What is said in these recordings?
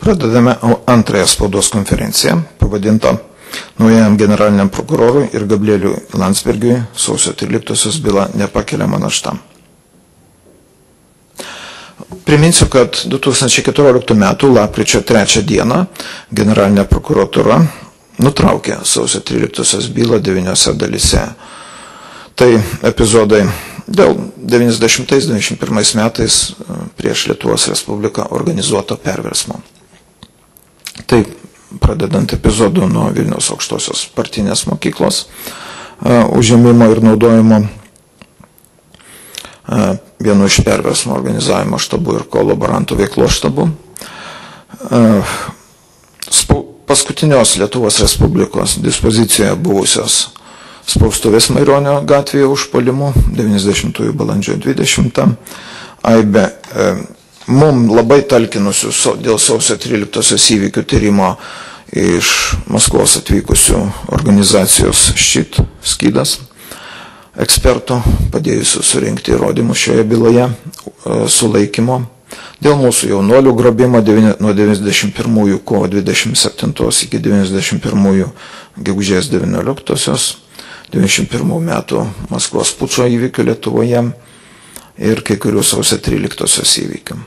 Pradedame antrąją spaudos konferenciją, pavadintą naujajam generaliniam prokurorui ir Gabrieliui Landsbergiui sausio 13 byla nepakeliama našta. Priminsiu, kad 2014 m. lapkričio 3 d. generalinė prokuratūra nutraukė sausio 13 bylą 9 dalyse. Tai epizodai dėl 90-91 metais prieš Lietuvos Respubliką organizuoto perversmo. Tai pradedant epizodų nuo Vilniaus aukštosios partinės mokyklos užėmimo ir naudojimo vienu iš perversmo organizavimo štabų ir kolaborantų veiklos štabų. Paskutinios Lietuvos Respublikos dispozicijoje buvusios spaustuvės Maironio gatvėje užpuolimu 90 balandžio 20. Aibė mum labai talkinusių dėl sausio 13 įvykių tyrimo iš Maskvos atvykusių organizacijos Ščit skydas ekspertų, padėjusių surinkti įrodymus šioje byloje sulaikymo. Dėl mūsų jaunuolių grobimo nuo 91 kovo 27 iki 91 gegužės 19, 91 metų Maskvos pučo įvykių Lietuvoje ir kai kurių sausio 13 įvykių.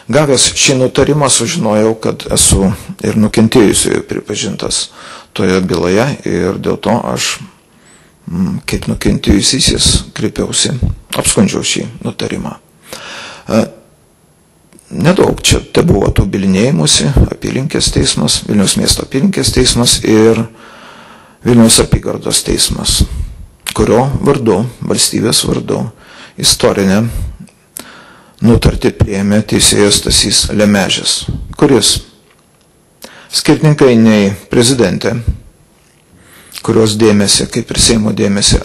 Gavęs šį nutarimą sužinojau, kad esu ir nukentėjusiųjų pripažintas toje byloje ir dėl to aš kaip nukentėjusysis kreipiausi, apskundžiau šį nutarimą. Nedaug čia te buvo tų bylinėjimusi, apylinkės teismas, Vilniaus miesto apylinkės teismas ir Vilniaus apygardos teismas, kurio vardu, valstybės vardu, istorinę nutartį priėmė teisėjas Stasys Lemežis, kuris skirtingai nei prezidentė, kurios dėmesį, kaip ir Seimo dėmesį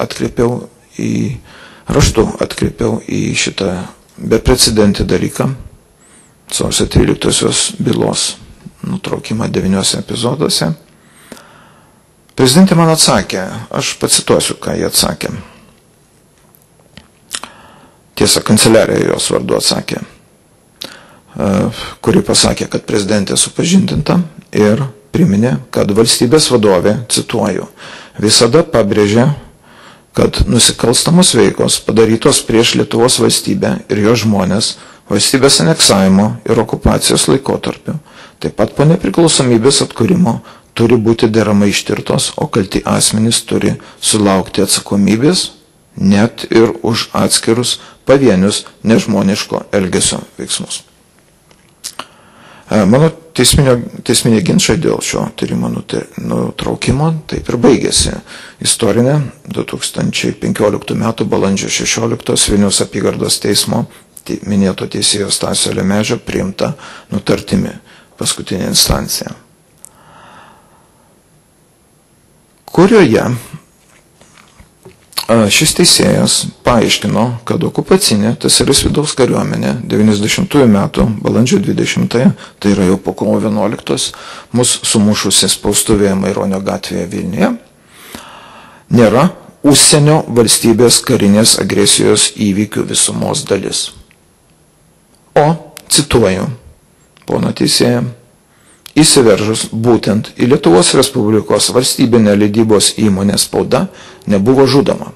raštu atkreipiau į šitą beprecedentį dalyką, sausio 13 bylos nutraukimą 9 epizoduose. Prezidentė man atsakė, aš pacituosiu, ką jie atsakė. Tiesa, kanceliarija jos vardu atsakė, kuri pasakė, kad prezidentė supažindinta ir priminė, kad valstybės vadovė, cituoju, visada pabrėžė, kad nusikalstamos veikos padarytos prieš Lietuvos valstybę ir jos žmonės valstybės aneksavimo ir okupacijos laikotarpiu, taip pat po nepriklausomybės atkūrimo turi būti deramai ištirtos, o kalti asmenys turi sulaukti atsakomybės net ir už atskirus pavienius nežmoniško elgesio veiksmus. Mano teisminiai ginčai dėl šio tyrimo nutraukimo taip ir baigėsi istorinė 2015 m. balandžio 16 Vilniaus apygardos teismo minėto teisėjo Stasio Lemežio priimta nutartimi, paskutinė instancija, kurioje šis teisėjas paaiškino, kad okupacinė TSRS vidaus kariuomenė 90 metų balandžio 20, tai yra jau po kovo 11, mus sumušusi spaustuvėje Maironio gatvėje Vilniuje, nėra užsienio valstybės karinės agresijos įvykių visumos dalis. O, cituoju, pono teisėją, įsiveržus būtent į Lietuvos Respublikos valstybinę leidybos įmonę spauda nebuvo žudoma.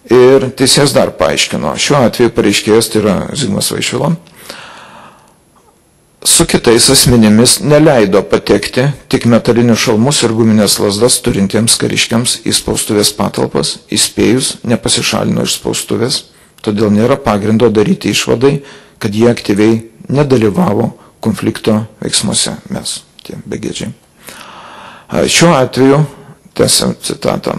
Ir teisėjas dar paaiškino, šiuo atveju pareiškėjas, tai yra Zigmas Vaišvila, su kitais asmenimis neleido patekti tik metalinius šalmus ir guminės lazdas turintiems kariškiams į spaustuvės patalpas, įspėjus nepasišalino iš spaustuvės, todėl nėra pagrindo daryti išvadai, kad jie aktyviai nedalyvavo konflikto veiksmuose, mes, tie begėdžiai. Šiuo atveju, tęsiam citatą,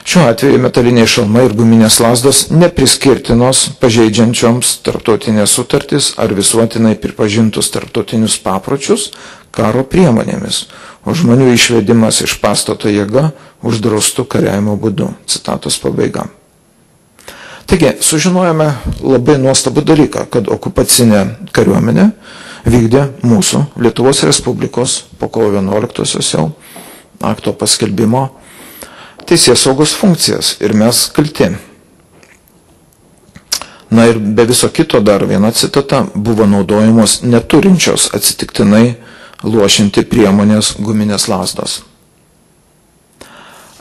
šiuo atveju metaliniai šalmai ir guminės lazdos nepriskirtinos pažeidžiančioms tarptautinės sutartys ar visuotinai pripažintus tarptautinius papročius karo priemonėmis, o žmonių išvedimas iš pastato jėga uždraustų kariavimo būdu. Citatos pabaiga. Taigi, sužinojame labai nuostabų dalyką, kad okupacinė kariuomenė vykdė mūsų Lietuvos Respublikos po kovo 11 jau akto paskelbimo teisėsaugos funkcijas ir mes kalti. Na ir be viso kito dar viena citata: buvo naudojamos neturinčios atsitiktinai luošinti priemonės guminės lazdos.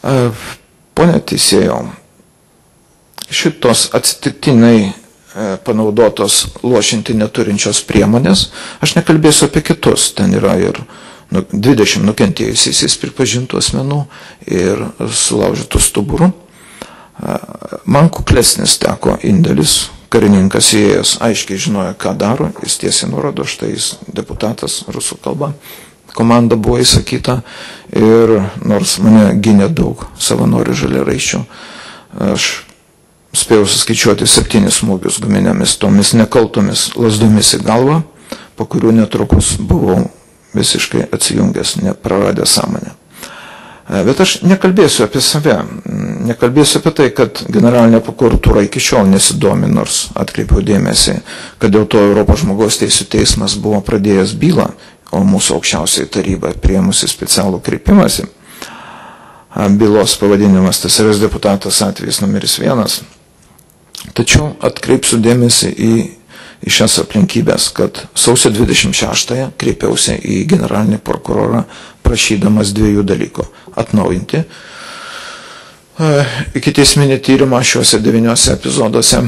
Pone teisėjau, šitos atsitiktinai panaudotos luošinti neturinčios priemonės, aš nekalbėsiu apie kitus, ten yra ir 20 nukentėjusiais pripažintų asmenų ir sulaužytų stuburų. Man kuklesnis teko indėlis, karininkas įėjęs aiškiai žinojo, ką daro, jis tiesiai nurodo, štai jis deputatas rusų kalba, komanda buvo įsakyta ir nors mane gynė daug savanorių žaliaraiščių, aš spėjau suskaičiuoti 7 smūgius guminėmis tomis nekaltomis lazdomis į galvą, po kurių netrukus buvau visiškai atsijungęs, nepraradęs sąmonę. Bet aš nekalbėsiu apie save, nekalbėsiu apie tai, kad generalinė prokuratūra iki šiol nesidomi, nors atkreipiau dėmesį, kad dėl to Europos žmogaus teisų teismas buvo pradėjęs bylą, o mūsų aukščiausiai taryba priėmusi specialų kreipimąsi. Bylos pavadinimas TSRS deputatas atvejis numeris 1. Tačiau atkreipsiu dėmesį į šias aplinkybės, kad sausio 26-ąją kreipiausi į generalinį prokurorą prašydamas 2 dalykų: atnaujinti ikiteisminį tyrimą šiuose 9 epizoduose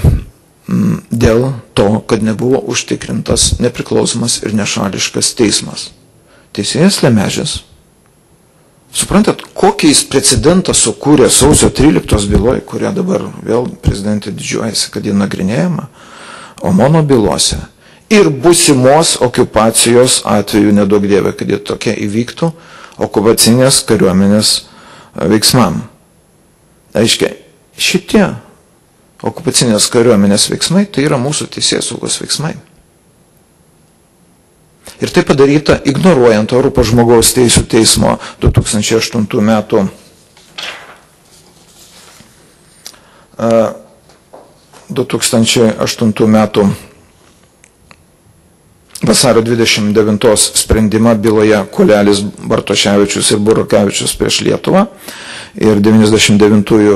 dėl to, kad nebuvo užtikrintas nepriklausomas ir nešališkas teismas. Teisėjas Lemežis, suprantat, kokį jis precedentą sukūrė sausio 13 byloje, kurią dabar vėl prezidentė didžiuojasi, kad ji nagrinėjama, o mano bylose ir būsimos okupacijos atveju, nedaug dievė, kad jie tokia įvyktų, okupacinės kariuomenės veiksmam. Aiškiai, šitie okupacinės kariuomenės veiksmai tai yra mūsų teisėsaugos veiksmai. Ir tai padaryta ignoruojant Europos žmogaus teisų teismo 2008 metų vasario 29 sprendimą byloje Kulelis, Bartoševičius ir Burokevičius prieš Lietuvą ir 99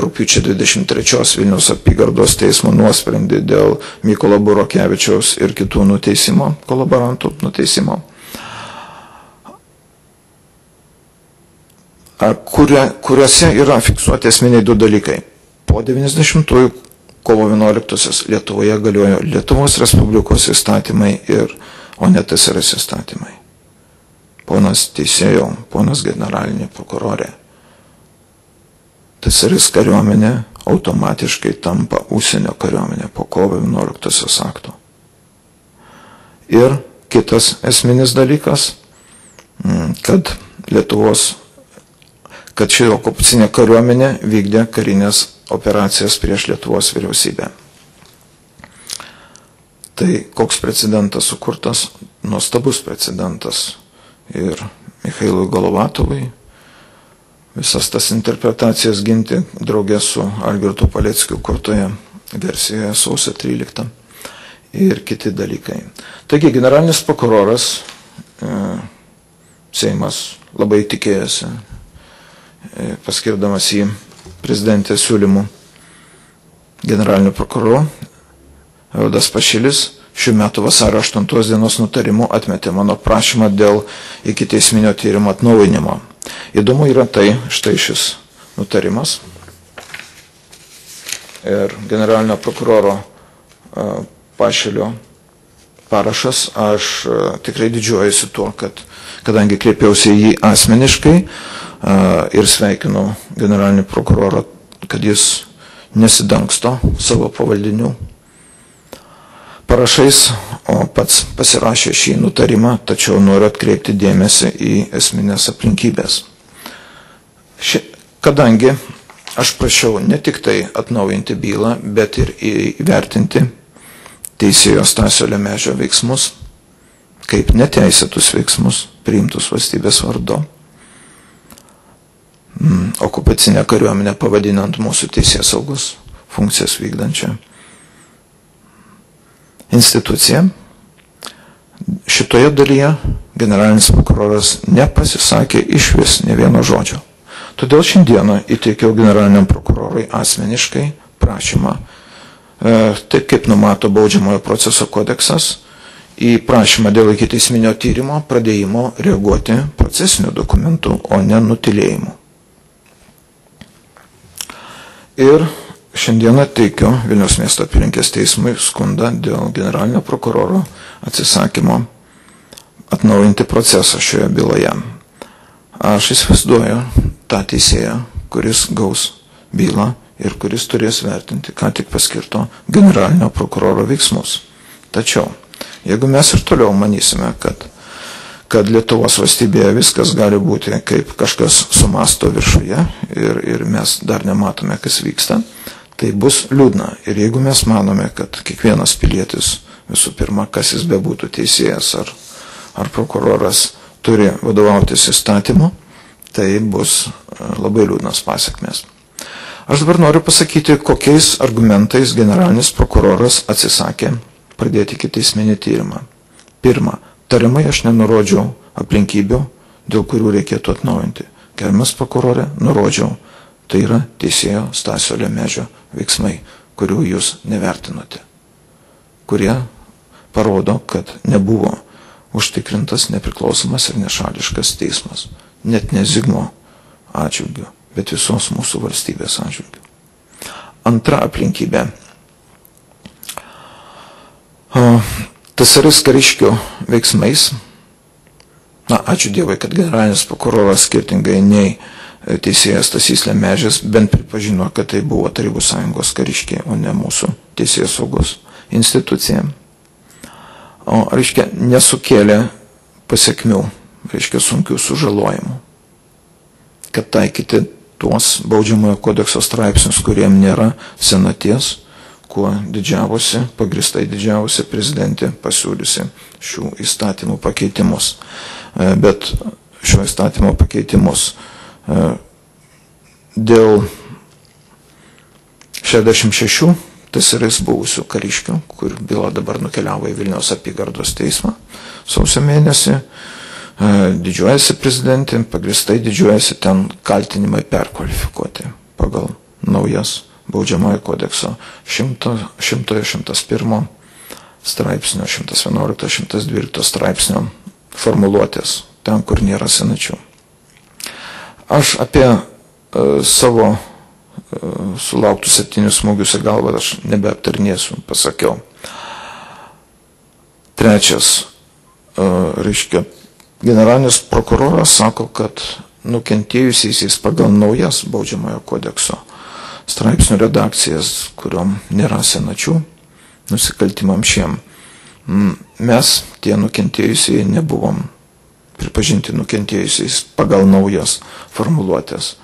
rugpjūčio 23 Vilniaus apygardos teismo nuosprendį dėl Mykolo Burokevičiaus ir kitų nuteisimo, kolaborantų nuteisimo, kuriuose yra fiksuoti esminiai 2 dalykai. Po 90 kovo 11 Lietuvoje galiojo Lietuvos Respublikos įstatymai, o ne TSRS įstatymai. Ponas teisėjo, ponas generalinė prokurorė, TSRS kariuomenė automatiškai tampa užsienio kariuomenė po kovo 11 akto. Ir kitas esminis dalykas, kad ši okupacinė kariuomenė vykdė karinės operacijas prieš Lietuvos vyriausybę. Tai koks precedentas sukurtas, nuostabus precedentas ir Michailui Golovatovui visas tas interpretacijas ginti draugė su Algirdu Paleckiu kurtoje versijoje sausio 13 ir kiti dalykai. Taigi generalinis prokuroras, Seimas labai tikėjosi, paskirdamas jį prezidentės siūlymų generaliniu prokuroru, Evaldas Pašilis šių metų vasario 8 dienos nutarimu atmetė mano prašymą dėl ikiteisminio tyrimo atnaujinimo. Įdomu yra tai, štai šis nutarimas ir generalinio prokuroro Pašilio parašas. Aš tikrai didžiuojuosi tuo, kad kadangi kreipiausi į jį asmeniškai ir sveikinu generalinį prokurorą, kad jis nesidangsto savo pavaldinių parašais, o pats pasirašė šį nutarimą, tačiau noriu atkreipti dėmesį į esminės aplinkybės. Kadangi aš prašiau ne tik tai atnaujinti bylą, bet ir įvertinti teisėjo Stasio Lemežio veiksmus, kaip neteisėtus veiksmus priimtus valstybės vardu, okupacinę kariuomenę pavadinant mūsų teisėsaugos funkcijas vykdančią institucija. Šitoje dalyje generalinis prokuroras nepasisakė išvis nė vieno žodžio. Todėl šiandieną įteikiau generaliniam prokurorui asmeniškai prašymą taip kaip numato baudžiamojo proceso kodeksas, į prašymą dėl ikiteisminio tyrimo pradėjimo reaguoti procesinių dokumentų, o ne nutilėjimu. Ir šiandieną teikiu Vilniaus miesto apylinkės teismui skundą dėl generalinio prokuroro atsisakymo atnaujinti procesą šioje byloje. Aš įsivaizduoju tą teisėją, kuris gaus bylą ir kuris turės vertinti ką tik paskirto generalinio prokuroro veiksmus. Tačiau, jeigu mes ir toliau manysime, kad Lietuvos valstybėje viskas gali būti kaip kažkas sumasto viršuje ir mes dar nematome, kas vyksta, tai bus liūdna. Ir jeigu mes manome, kad kiekvienas pilietis, visų pirma, kas jis bebūtų, teisėjas ar prokuroras, turi vadovautis įstatymu, tai bus labai liūdnas pasiekmes. Aš dabar noriu pasakyti, kokiais argumentais generalinis prokuroras atsisakė pradėti ikiteisminį tyrimą. Pirma, tariamai aš nenurodžiau aplinkybių, dėl kurių reikėtų atnaujinti. Gerbiamas prokurorė, nurodžiau, tai yra teisėjo Stasio Lemežio veiksmai, kurių jūs nevertinote, kurie parodo, kad nebuvo užtikrintas nepriklausomas ir nešališkas teismas, net ne Zigmo atžvilgiu, bet visos mūsų valstybės atžvilgiu. Antra aplinkybė. TSRS kariškių veiksmais, ačiū Dievui, kad generalinis prokuroras skirtingai nei teisėjas Stasys Lemežis bent pripažino, kad tai buvo Tarybų Sąjungos kariškiai, o ne mūsų teisėjos saugos institucija. O, reiškia, nesukėlė pasiekmių, reiškia, sunkių sužalojimų. Kad taikyti tuos baudžiamojo kodekso straipsnius, kuriem nėra senaties, kuo didžiavosi, pagristai didžiavosi prezidentė pasiūliusi šių įstatymų pakeitimus. Bet šio įstatymo pakeitimus dėl 66 TSRS buvusių kariškių, kur byla dabar nukeliavo į Vilniaus apygardos teismą sausio mėnesį, didžiuojasi prezidentė, pagristai didžiuojasi ten kaltinimai perkvalifikuoti pagal naujas baudžiamojo kodekso 100, 101 straipsnio, 111, 112 straipsnio formuluotės, ten, kur nėra senačių. Aš apie savo sulauktus 7 smūgius į galvą aš nebeaptarnėsiu, pasakiau. Trečias, reiškia, generalinis prokuroras sako, kad nukentėjusiais pagal naujas baudžiamojo kodekso straipsnių redakcijas, kuriuom nėra senačių, nusikaltimam šiem. Mes, tie nukentėjusiai, nebuvom pripažinti nukentėjusiais pagal naujas formuluotės.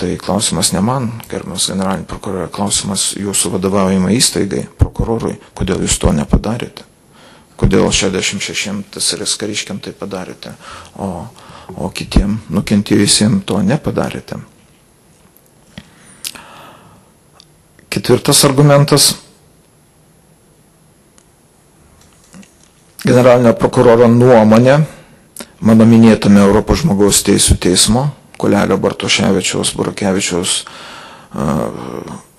Tai klausimas ne man, gerbiamas generalinį prokurorą, klausimas jūsų vadovaujamai įstaigai, prokurorui, kodėl jūs to nepadarėte. Kodėl 66 TSRS kariškiam tai padarėte, o kitiem nukentėjusiem to nepadarėte. Ketvirtas argumentas. Generalinio prokuroro nuomonė, mano minėtame Europos žmogaus teisų teismo, Kolelio Bartoševičiaus, Burokevičiaus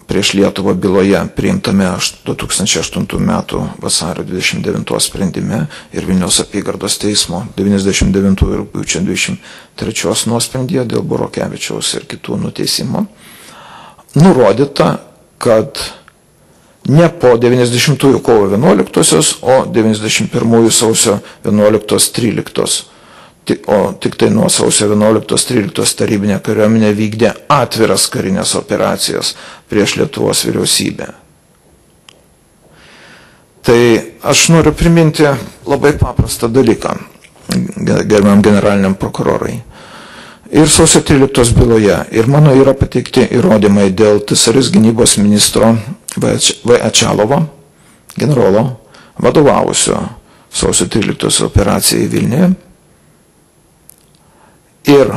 prieš Lietuvą byloje priimtame 2008 metų vasario 29 sprendime ir Vilniaus apygardos teismo 99 rugpjūčio 23 nuosprendyje dėl Burokevičiaus ir kitų nuteisimo, nurodyta, kad ne po 90 kovo 11, o 91 sausio 11-13, o tik tai nuo sausio 11-13 tarybinė kariuomenė vykdė atviras karinės operacijas prieš Lietuvos vyriausybę. Tai aš noriu priminti labai paprastą dalyką, gerbiamam generaliniam prokurorai. Ir sausio 13 byloje, ir mano yra pateikti įrodymai dėl TSRS gynybos ministro V. Ačalovo, generolo, vadovavusio sausio 13 operacijai Vilniuje. Ir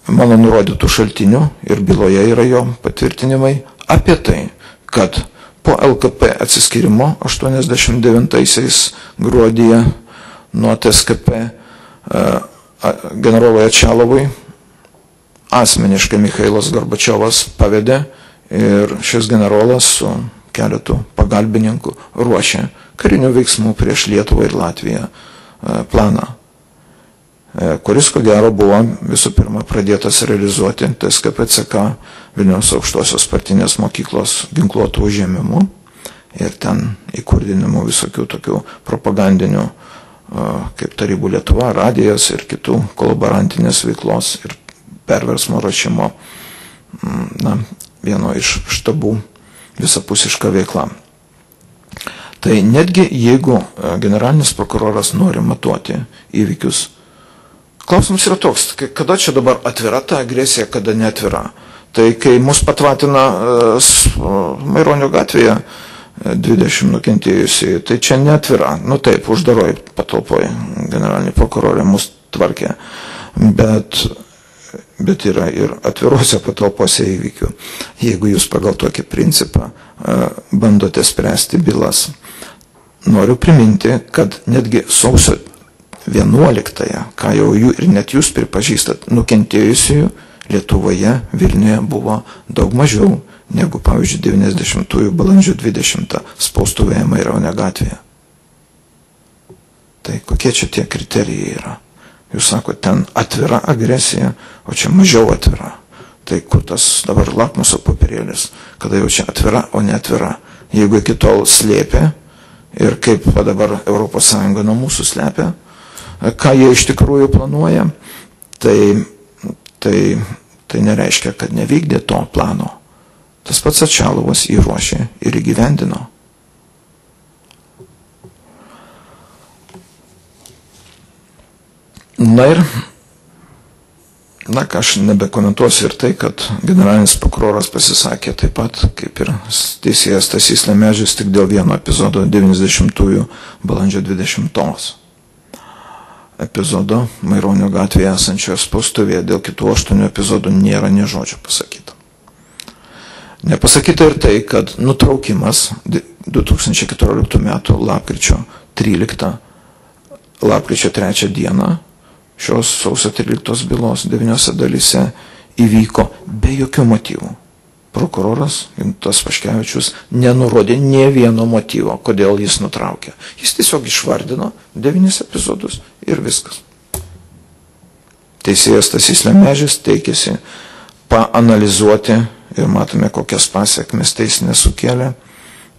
mano nurodytų šaltinių, ir byloje yra jo patvirtinimai apie tai, kad po LKP atsiskyrimo 89 gruodyje nuo TSKP generolui Ačalovui asmeniškai Michailas Gorbačiovas pavedė ir šis generolas su keletų pagalbininkų ruošia karinių veiksmų prieš Lietuvą ir Latviją planą, kuris, ko gero, buvo visų pirma pradėtas realizuoti TSKP-CK Vilniaus aukštosios partinės mokyklos ginkluotų užėmimų ir ten įkurdinimų visokių tokių propagandinių, kaip Tarybų Lietuva, radijas ir kitų kolaborantinės veiklos ir perversmo ruošimo, vieno iš štabų visapusiška veikla. Tai netgi jeigu generalinis prokuroras nori matuoti įvykius, klausimas yra toks, kada čia dabar atvira ta agresija, kada neatvira. Tai kai mus patvatina Maironio gatvėje 20 nukentėjusiai, tai čia neatvira. Nu taip, uždaroj patalpoj generalinį prokurorą mus tvarkė, bet yra ir atvirose patalpose įvykių. Jeigu jūs pagal tokį principą bandote spręsti bylas. Noriu priminti, kad netgi sausio 11-ąją, ką jau ir net jūs pripažįstat, nukentėjusiųjų Lietuvoje, Vilniuje buvo daug mažiau negu, pavyzdžiui, 90-ųjų balandžio 20 spaustuvėje Maironio gatvėje. Tai kokie čia tie kriterijai yra? Jūs sakote, ten atvira agresija, o čia mažiau atvira. Tai kur tas dabar lakmuso papirėlis, kada jau čia atvira, o ne atvira. Jeigu iki tol slėpė ir kaip dabar ES nuo mūsų slepia, ką jie iš tikrųjų planuoja, tai nereiškia, kad nevykdė to plano. Tas pats Atšalovas jį ruošė ir įgyvendino. Na ir, aš nebekomentuosiu ir tai, kad generalinis prokuroras pasisakė taip pat, kaip ir teisėjas Stasys Lemežis, tik dėl vieno epizodo 90-ųjų balandžio 20 epizodo Maironio gatvėje esančioje spaustuvėje. Dėl kitų 8 epizodų nėra nė žodžio pasakyta. Nepasakyta ir tai, kad nutraukimas 2014 metų lapkričio 3 dieną šios sausio 13 bylos 9 dalyse įvyko be jokių motyvų. Prokuroras Gintas Paškevičius nenurodė nė vieno motyvo, kodėl jis nutraukė. Jis tiesiog išvardino 9 epizodus ir viskas. Teisėjas Stasys Lemežis teikėsi paanalizuoti, ir matome, kokias pasiekmes teisinė sukėlė,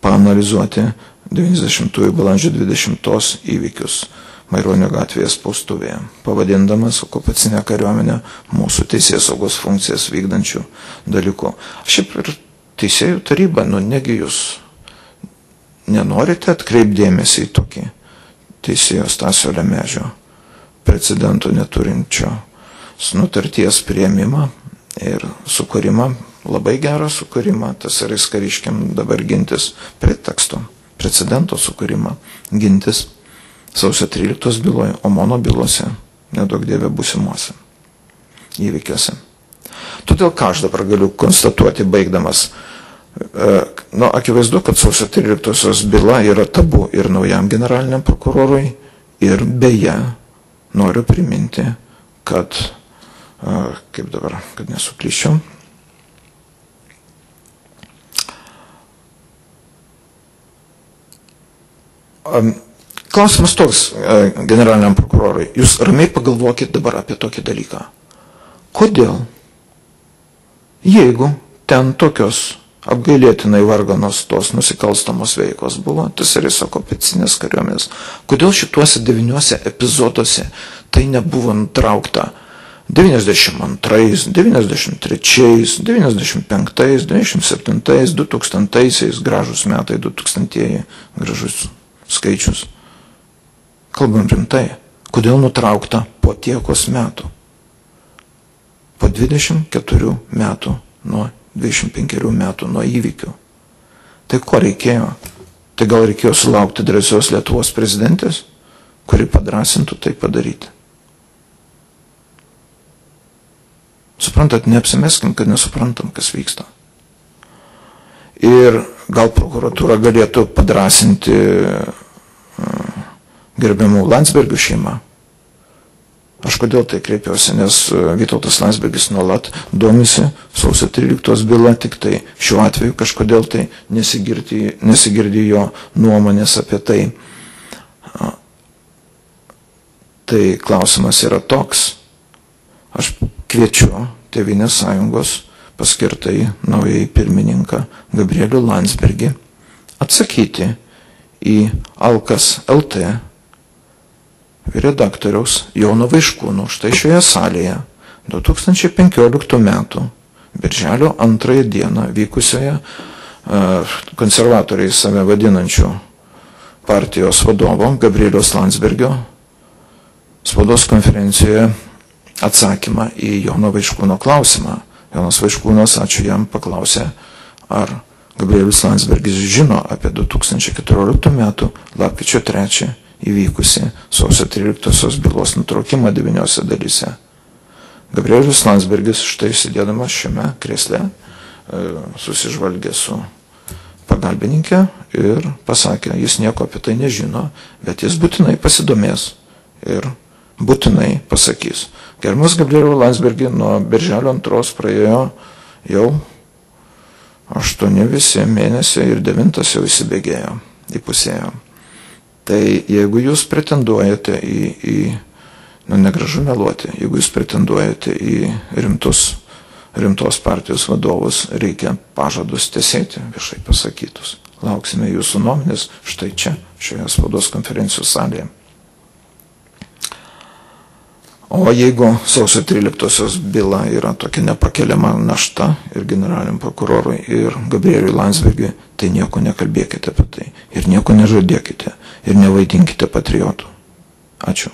paanalizuoti 90-ųjų balandžio 20 įvykius Maironio gatvėje spaustuvėje, pavadindamas okupacinę kariuomenę mūsų teisėsaugos funkcijas vykdančių dalykų. Šiaip ir teisėjų taryba, negi jūs nenorite atkreipdėmėsi į tokį teisėjo Stasio Lemežio precedento neturinčio nutarties priėmimą ir sukūrimą, labai gerą sukūrimą, tas yra kariškiam dabar gintis preteksto, precedento sukūrimą, gintis sausio 13 byloje, o mano bylose, nedaug dievė būsimuose įvykiuose. Todėl ką aš dabar galiu konstatuoti, baigdamas, akivaizdu, kad sausio 13 byla yra tabu ir naujam generaliniam prokurorui, ir beje, noriu priminti, kad, kaip dabar, kad nesuklyščiau, klausimas toks generaliniam prokurorui. Jūs ramiai pagalvokit dabar apie tokį dalyką. Kodėl, jeigu ten tokios apgailėtinai varganos tos nusikalstamos veikos buvo, tas yra okupacinės kariuomenės, kodėl šituose 9 epizoduose tai nebuvo nutraukta 92, 93, 95, 97, 2000, gražus metai, 2000-ieji, gražus skaičius. Kalbam rimtai, kodėl nutraukta po tiekos metų? Po 24 metų, nuo 25 metų nuo įvykių. Tai ko reikėjo? Tai gal reikėjo sulaukti drąsios Lietuvos prezidentės, kuri padrasintų tai padaryti. Suprantat, neapsimeskim, kad nesuprantam, kas vyksta. Ir gal prokuratūra galėtų padrasinti gerbiamų Landsbergių šeimą. Aš kodėl tai kreipiuosi, nes Vytautas Landsbergis nuolat domisi sausio 13 byla, tik tai šiuo atveju kažkodėl tai nesigirdi jo nuomonės apie tai. Tai klausimas yra toks. Aš kviečiu Tėvynės sąjungos paskirtai naujai pirmininką Gabrielių Landsbergį atsakyti į Alkas LT redaktoriaus Jono Vaiškūno štai šioje salėje 2015 metų birželio 2 dieną vykusioje konservatoriai save vadinančių partijos vadovo Gabrieliaus Landsbergio spaudos konferencijoje atsakymą į Jono Vaiškūno klausimą. Jonas Vaiškūnas, ačiū jam, paklausė, ar Gabrielius Landsbergis žino apie 2014 metų lapkričio 3 įvykusi sausio 13 bylos nutraukimą 9 dalyse. Gabrielius Landsbergis štai sėdėdamas šiame krėsle susižvalgė su pagalbininkė ir pasakė, jis nieko apie tai nežino, bet jis būtinai pasidomės ir būtinai pasakys. Gerbiamas Gabrieliau Landsbergi, nuo birželio 2 praėjo jau 8 visi mėnesiai ir 9 jau įsibėgėjo, įpusėjo. Tai jeigu jūs pretenduojate negražu meluoti, jeigu jūs pretenduojate į rimtos partijos vadovus, reikia pažadus tesėti, viešai pasakytus. Lauksime jūsų nuomonės štai čia, šioje spaudos konferencijų salėje. O jeigu sausio 13 byla yra tokia nepakeliama našta ir generaliniam prokurorui, ir Gabrieliui Landsbergiui, tai nieko nekalbėkite apie tai ir nieko nežadėkite ir nevaidinkite patriotų. Ačiū.